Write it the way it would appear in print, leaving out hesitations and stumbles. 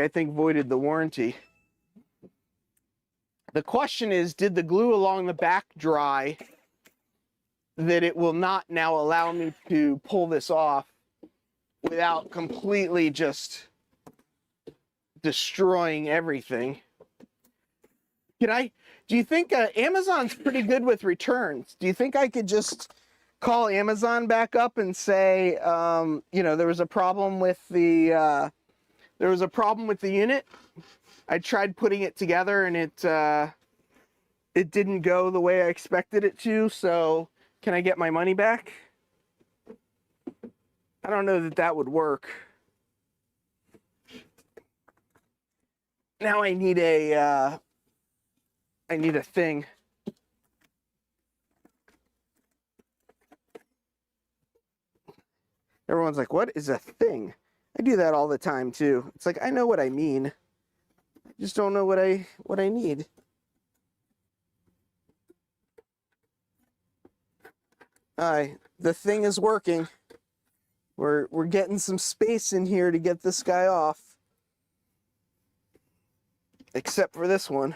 I think, voided the warranty. The question is, did the glue along the back dry that it will not now allow me to pull this off without completely just destroying everything? Do you think Amazon's pretty good with returns? Do you think I could just call Amazon back up and say, there was a problem with the unit. I tried putting it together and it didn't go the way I expected it to, so can I get my money back? I don't know that would work. Now I need a thing. Everyone's like, what is a thing? I do that all the time too. It's like, I know what I mean. I just don't know what I need. The thing is working. We're getting some space in here to get this guy off. Except for this one.